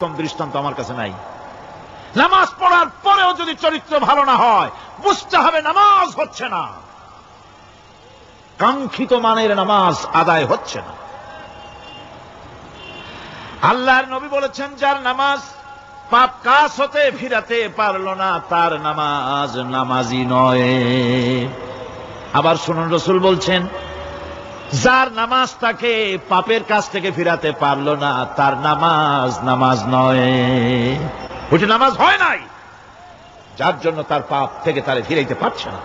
কোন দৃষ্টান্ত আমার কাছে নাই। নামাজ পড়ার পরেও যদি চরিত্র ভালো না হয়, বুঝতে হবে নামাজ হচ্ছে না, কাঙ্ক্ষিত মানের নামাজ আদায় হচ্ছে না। আল্লাহর নবী বলেছেন, যার নামাজ পাপ কাজ হতে ফিরাতে পারল না, তার নামাজ নামাজি নয়। আবার শুনুন, রাসূল বলছেন, যার নামাজ তাকে পাপের কাজ থেকে ফিরাতে পারল না, তার নামাজ নামাজ নয়, ওটি নামাজ হয় নাই, যার জন্য তার পাপ থেকে তারে ফিরাইতে পারছে না।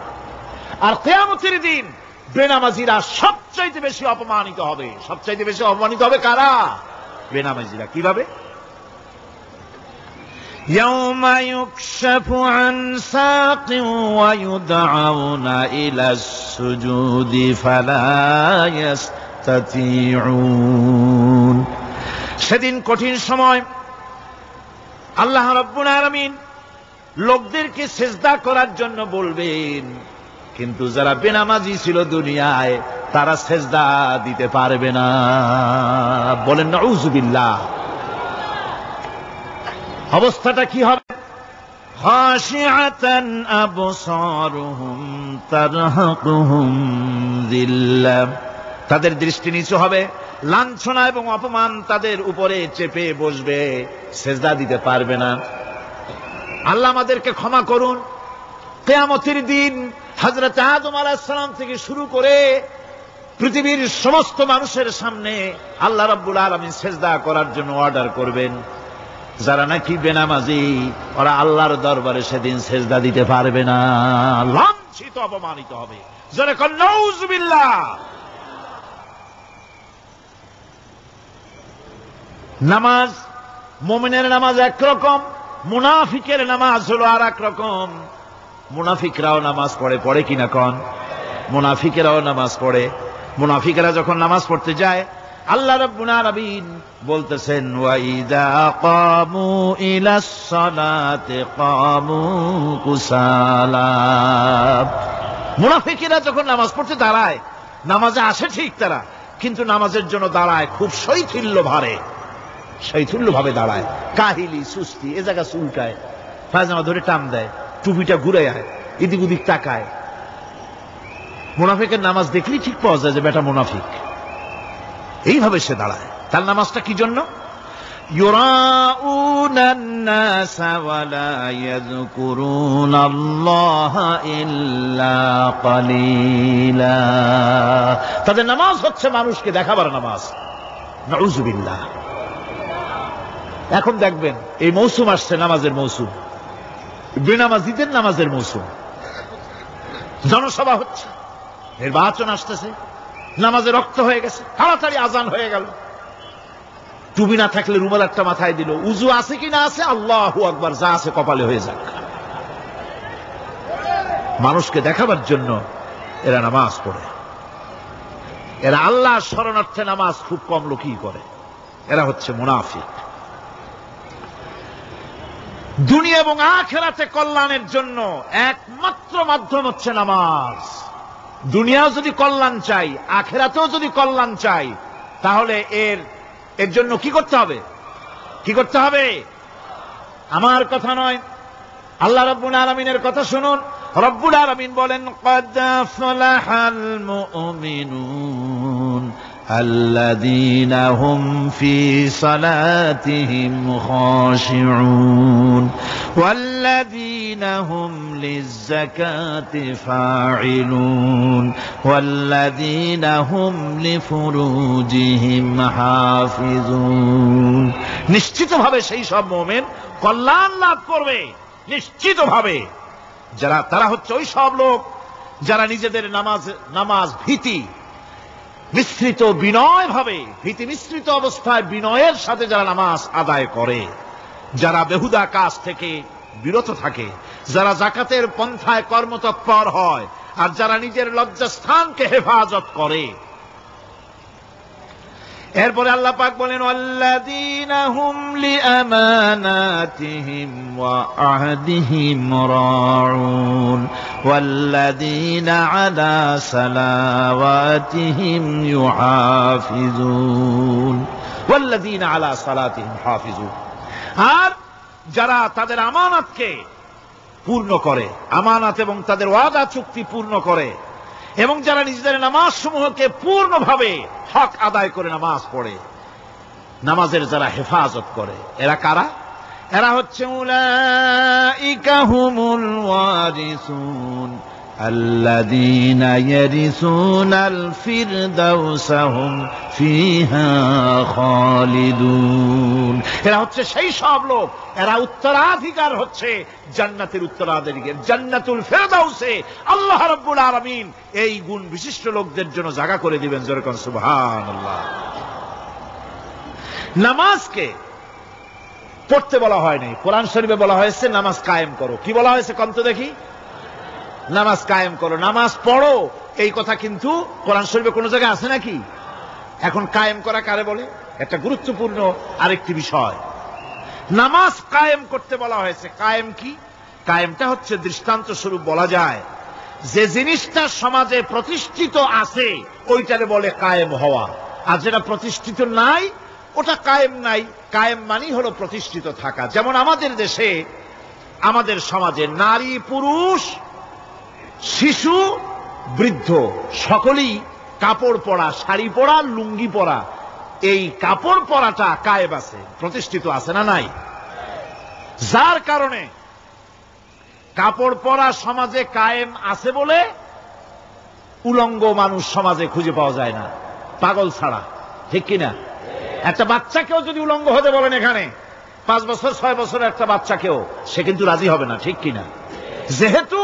আর কিয়ামতের দিন বেনামাজিরা সবচাইতে বেশি অপমানিত হবে। সবচাইতে বেশি অপমানিত হবে কারা? বেনামাজিরা। কিভাবে? يوم يكشف عن ساق ويدعون إلى السجود فلا يستطيعون। সেদিন কঠিন সময় আল্লাহ রাব্বুল আলামিন লোকদেরকে সিজদা করার জন্য বলবেন, কিন্তু যারা বেনামাজি ছিল দুনিয়ায়, তারা সিজদা দিতে পারবে না। বলেন নাউযুবিল্লাহ। অবস্থাটা কি হবে? খাশিআতান আবসারুহুম তারহাকুহুম যিল্লাহ। তাদের দৃষ্টি নিচু হবে, লাঞ্ছনা এবং অপমান তাদের উপরে চেপে বসবে, সিজদা দিতে পারবে না। আল্লাহ আমাদেরকে ক্ষমা করুন। কিয়ামতের দিন হযরত আদম আলাইহিস সালাম থেকে শুরু করে পৃথিবীর সমস্ত মানুষের সামনে আল্লাহ রাব্বুল আলামিন সিজদা করার জন্য অর্ডার করবেন। যারা নাকি বেনামাজি, ওরা আল্লাহর দরবারে সেদিন সিজদা দিতে পারবে না, লাঞ্ছিত অপমানিত হবে। জোরে কোন নাউযুবিল্লাহ। নামাজ, মুমিনের নামাজ একরকম, মুনাফিকের নামাজ হলো আর এক রকম। মুনাফিকরাও নামাজ পড়ে, পড়ে কিনা কন? মুনাফিকেরাও নামাজ পড়ে। মুনাফিকেরা যখন নামাজ পড়তে যায়, আল্লাহ রাব্বুল আলামিন বলতেছেন, ওয়াইদা কামু ইলাস সালাতি কামু কুসালা। মুনাফিকেরা যখন নামাজ পড়তে দাঁড়ায়, নামাজে আসে ঠিক তারা, কিন্তু নামাজের জন্য দাঁড়ায় খুব শৈথিল্যভাবে দাঁড়ায়, কাহিলি, সুস্তি, এ জায়গা চুলকায়, পায়জামা ধরে টান দেয়, টুপিটা ঘুরে আয়, এদিক ওদিক তাকায়। মুনাফিকের নামাজ দেখলেই ঠিক পাওয়া যায় যে বেটা মুনাফিক। এইভাবে সে দাঁড়ায়। তার নামাজটা কি জন্য? ইউরাউনান নাসা ওয়া লা ইয়াযকুরুনাল্লাহা ইল্লা কালিলা। তাদের নামাজ হচ্ছে মানুষকে দেখাবার নামাজ। নাউযুবিল্লাহ। এখন দেখবেন এই মৌসুম আসছে, নামাজের মৌসুম, বেনামাজিদের নামাজের মৌসুম। জনসভা হচ্ছে, নির্বাচন আসতেছে, নামাজে রক্ত হয়ে গেছে, তাড়াতাড়ি আজান হয়ে গেল। টুপি না থাকলে রুমাল একটা মাথায় দিল, উজু আছে কি না আছে, আল্লাহু আকবার, যা আছে কপালে হয়ে যাক। মানুষকে দেখাবার জন্য এরা নামাজ পড়ে। এরা আল্লাহর শরণার্থে নামাজ খুব কম লোকই করে। এরা হচ্ছে মুনাফিক। দুনিয়া এবং আখিরাতে কল্যাণের জন্য একমাত্র মাধ্যম হচ্ছে নামাজ। দুনিয়াও যদি কল্যাণ চাই, আখিরাতেও যদি কল্যাণ চাই, তাহলে এর জন্য কি করতে হবে? কি করতে হবে? আমার কথা নয়, আল্লাহ রাব্বুল আলামিনের কথা শুনুন। রব্বুল আলামিন বলেন, ক্বাদ আফলাহাল মুমিনুন আল্লাযীনা হুম ফী সালাতিহিম খাশিউন ওয়াল্লাযীনা হুম লিয-যাকাতি ফাঈলুন ওয়াল্লাযীনা হুম লিফুরুজিহিম হাফিজুন। নিশ্চিতভাবে সেই সব মুমিন কল্যাণ লাভ করবে, নিশ্চিতভাবে। তারা হচ্ছে ওই সব লোক যারা নিজেদের নামাজ ভীতি মিশ্রিত, ভীতি মিশ্রিত অবস্থায় বিনয়ের সাথে যারা নামাজ আদায় করে, যারা বেহুদা কাজ থেকে বিরত থাকে, যারা যাকাতের পন্থায় কর্মতৎপর হয়, আর যারা নিজের লজ্জাস্থানকে হেফাজত করে। এরপরে আল্লাহ পাক বলেন, ওয়াল্লাযীনা হুম লিআমানাতিহিম ওয়া আহদিহিম রাউন ওয়াল্লাযীনা আলা সালাওয়াতিহিম ইউহাফিজুন ওয়াল্লাযীনা আলা সালাতিহিম হাফিজুন। আর যারা তাদের আমানতকে পূর্ণ করে, আমানত এবং তাদের ওয়াদা চুক্তি পূর্ণ করে, এবং যারা নিজেদের নামাজ সমূহকে পূর্ণভাবে হক আদায় করে নামাজ পড়ে, নামাজের যারা হেফাজত করে, এরা কারা? এরা হচ্ছে উলাইকা হুমুল ওয়ারিসুন আল্লাযীনা ইয়ারিসুনাল ফিরদাউসা হুম ফিহা খালিদুন। এরা হচ্ছে সেই সব লোক, এরা উত্তরাধিকার হচ্ছে জান্নাতের উত্তরাধিকার, জান্নাতুল ফিরদাউসে আল্লাহ রাব্বুল আলামিন এই গুণ বিশিষ্ট লোকদের জন্য জায়গা করে দিবেন। জোরে কোন সুবহানাল্লাহ। নামাজকে পড়তে বলা হয়নি, কোরআন শরীফে বলা হয়েছে নামাজ কায়েম করো। কি বলা হয়েছে কন্ত দেখি? নামাজ কায়েম করো, নামাজ পড়ো। এই কথা কিন্তু কোরআন শরীফে কোন জায়গায় আছে নাকি? এখন কায়েম করা কারে বলে? একটা গুরুত্বপূর্ণ আরেকটি বিষয়, নামাজ কায়েম করতে বলা হয়েছে। কায়েম কি? কায়েমটা হচ্ছে দৃষ্টান্ত স্বরূপ বলা যায় যে জিনিসটা সমাজে প্রতিষ্ঠিত আছে ওইটারে বলে কায়েম হওয়া, আর যেটা প্রতিষ্ঠিত নাই ওটা কায়েম নাই। কায়েম মানি হলো প্রতিষ্ঠিত থাকা। যেমন আমাদের দেশে, আমাদের সমাজে নারী পুরুষ শিশু বৃদ্ধ সকলেই কাপড় পরা, শাড়ি পরা, লুঙ্গি পরা, এই কাপড় পরাটা কায়েম আছে, প্রতিষ্ঠিত আছে না নাই? যার কারণে কাপড় পরা সমাজে কায়েম আছে বলে উলঙ্গ মানুষ সমাজে খুঁজে পাওয়া যায় না, পাগল ছাড়া। ঠিক কিনা? একটা বাচ্চাকেও যদি উলঙ্গ হতে বলেন এখানে, 5 বছর 6 বছরের একটা বাচ্চাকেও, সে কিন্তু রাজি হবে না। ঠিক কিনা? যেহেতু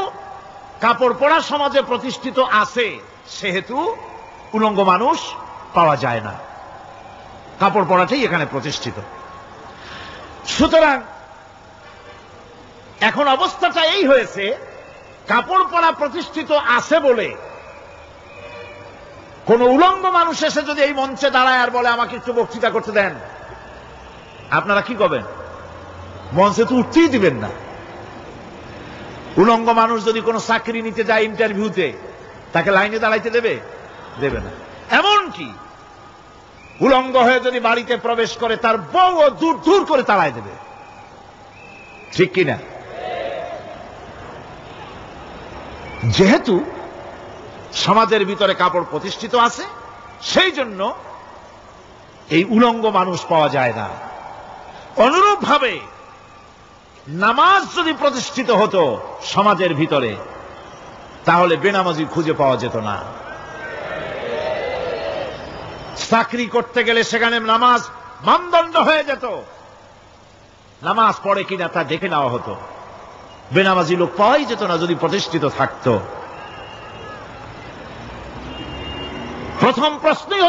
কাপড় পরা সমাজে প্রতিষ্ঠিত আছে সেহেতু উলঙ্গ মানুষ পাওয়া যায় না, কাপড় পরাটাই এখানে প্রতিষ্ঠিত। সুতরাং এখন অবস্থাটা এই হয়েছে, কাপড় পরা প্রতিষ্ঠিত আছে বলে কোন উলঙ্গ মানুষ এসে যদি এই মঞ্চে দাঁড়ায় আর বলে আমাকে একটু বক্তৃতা করতে দেন, আপনারা কি করবেন? মঞ্চে তো উঠতেই দিবেন না। উলঙ্গ মানুষ যদি কোনো চাকরি নিতে যায় ইন্টারভিউতে, তাকে লাইনে দাঁড়াইতে দেবে? দেবে না। এমনকি উলঙ্গ হয়ে যদি বাড়িতে প্রবেশ করে তার বউ দূর দূর করে তাড়ায় দেবে। ঠিক কিনা? যেহেতু সমাজের ভিতরে কাপড় প্রতিষ্ঠিত আছে সেই জন্য এই উলঙ্গ মানুষ পাওয়া যায় না। অনুরূপভাবে নামাজ যদি প্রতিষ্ঠিত হতো সমাজের ভিতরে, তাহলে বেনামাজি খুঁজে পাওয়া যেত না। চাকরি করতে গেলে সেখানে নামাজ মানদণ্ড হয়ে যেত, নামাজ পড়ে কিনা তা দেখে নেওয়া হতো। বেনামাজি লোক পাওয়াই যেত না যদি প্রতিষ্ঠিত থাকতো। প্রথম প্রশ্নই